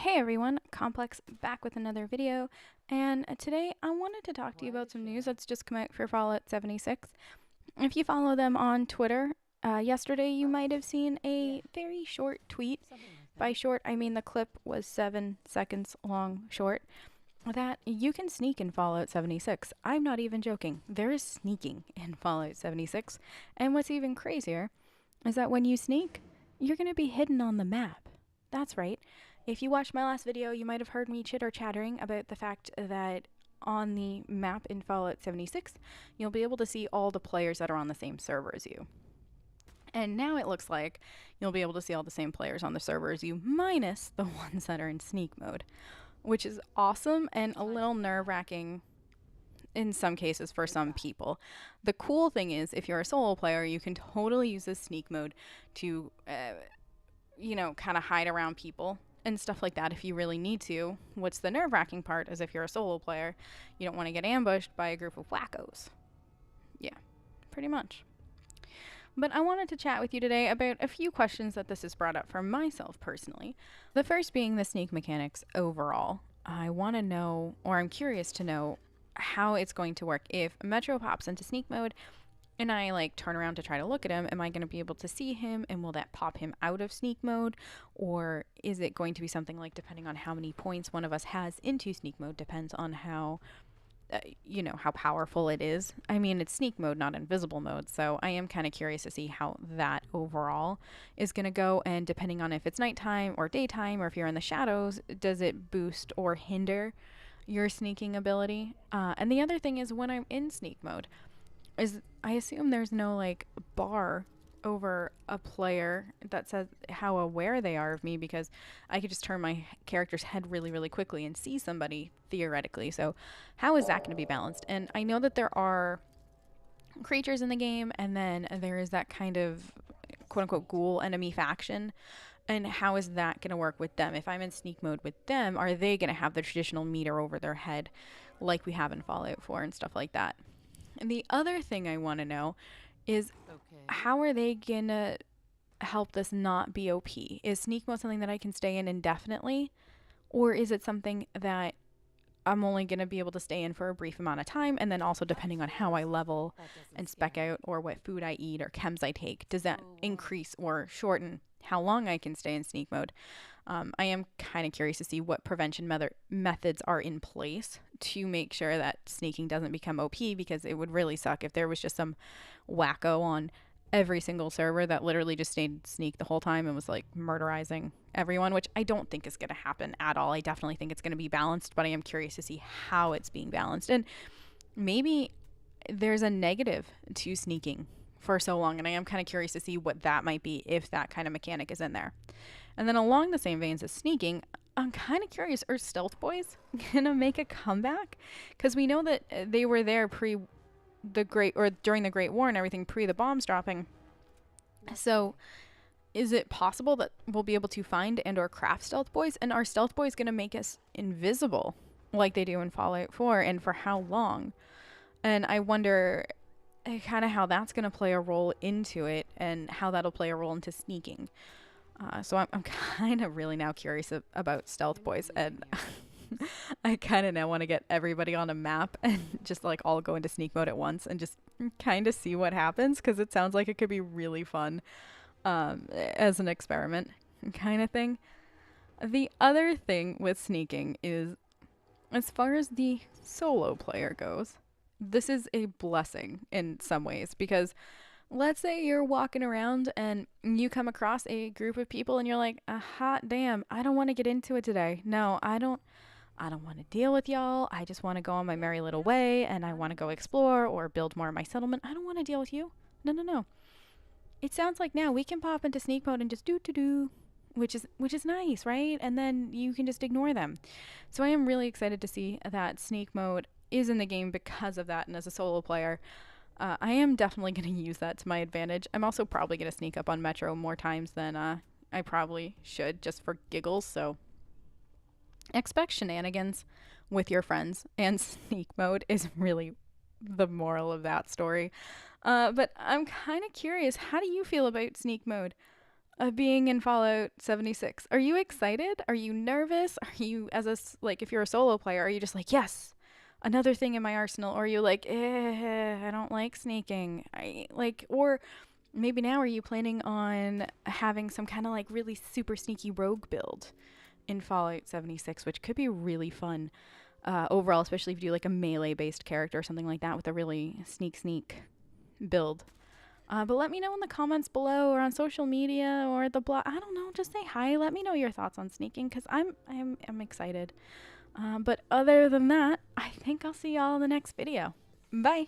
Hey everyone, Complex back with another video, and today I wanted to talk to you about some news that's just come out for Fallout 76. If you follow them on Twitter, yesterday you might have seen a very short tweet. By short, I mean the clip was 7 seconds long short. That you can sneak in Fallout 76. I'm not even joking. There is sneaking in Fallout 76, and what's even crazier is that when you sneak, you're going to be hidden on the map. That's right. If you watched my last video, you might have heard me chitter-chattering about the fact that on the map in Fallout 76, you'll be able to see all the players that are on the same server as you. And now it looks like you'll be able to see all the same players on the server as you, minus the ones that are in sneak mode, which is awesome and a little nerve-wracking in some cases for some people. The cool thing is, if you're a solo player, you can totally use this sneak mode to, kind of hide around people and stuff like that if you really need to. What's the nerve-wracking part is if you're a solo player, you don't want to get ambushed by a group of wackos. Yeah, pretty much. But I wanted to chat with you today about a few questions that this has brought up for myself personally. The first being the sneak mechanics overall. I want to know, or I'm curious to know, how it's going to work if Metro pops into sneak mode and I turn around to try to look at him. Am I going to be able to see him, and will that pop him out of sneak mode? Or is it going to be something like, depending on how many points one of us has into sneak mode, depends on how how powerful it is. I mean, it's sneak mode, not invisible mode, so I am kind of curious to see how that overall is going to go, and depending on if it's nighttime or daytime, or if you're in the shadows, does it boost or hinder your sneaking ability? And the other thing is, when I'm in sneak mode, is I assume there's no bar over a player that says how aware they are of me, because I could just turn my character's head really, really quickly and see somebody theoretically. So how is that going to be balanced? And I know that there are creatures in the game, and then there is that kind of quote unquote ghoul enemy faction. And how is that going to work with them? If I'm in sneak mode with them, are they going to have the traditional meter over their head like we have in Fallout 4 and stuff like that? And the other thing I want to know is, how are they going to help this not be OP? Is sneak mode something that I can stay in indefinitely? Or is it something that I'm only going to be able to stay in for a brief amount of time? And then also, depending on how I level and spec out, or what food I eat or chems I take, does that increase or shorten how long I can stay in sneak mode? I am kind of curious to see what prevention methods are in place to make sure that sneaking doesn't become OP, because it would really suck if there was just some wacko on every single server that literally just stayed sneak the whole time and was murderizing everyone, which I don't think is going to happen at all. I definitely think it's going to be balanced, but I am curious to see how it's being balanced. And maybe there's a negative to sneaking for so long, and I am kind of curious to see what that might be if that kind of mechanic is in there. And then along the same veins as sneaking, I'm kind of curious, are stealth boys gonna make a comeback? Because we know that they were there during the Great War and everything, pre the bombs dropping. So is it possible that we'll be able to find and or craft stealth boys? And are stealth boys gonna make us invisible like they do in Fallout 4, and for how long? And I wonder kind of how that's going to play a role into it, and how that'll play a role into sneaking. So I'm kind of really now curious about stealth boys, and I kind of now want to get everybody on a map and just all go into sneak mode at once and just kind of see what happens, because it sounds like it could be really fun as an experiment kind of thing. The other thing with sneaking is, as far as the solo player goes, this is a blessing in some ways, because let's say you're walking around and you come across a group of people and you're like, hot damn, I don't want to get into it today. No, I don't want to deal with y'all. I just want to go on my merry little way, and I want to go explore or build more of my settlement. I don't want to deal with you. No. It sounds like now we can pop into sneak mode and just do, which is nice, right? And then you can just ignore them. So I am really excited to see that sneak mode is in the game because of that. And as a solo player, I am definitely going to use that to my advantage. I'm also probably going to sneak up on Metro more times than I probably should, just for giggles. So expect shenanigans with your friends, and sneak mode is really the moral of that story. But I'm kind of curious, how do you feel about sneak mode? being in Fallout 76. Are you excited? Are you nervous? Are you, like, if you're a solo player, are you just like, yes, another thing in my arsenal? Or are you like, I don't like sneaking? Or maybe now are you planning on having some kind of like really super sneaky rogue build in Fallout 76, which could be really fun overall, especially if you do like a melee based character or something like that with a really sneak build. But let me know in the comments below or on social media or the blog. I don't know. Just say hi. Let me know your thoughts on sneaking because I'm excited. But other than that, I think I'll see y'all in the next video. Bye.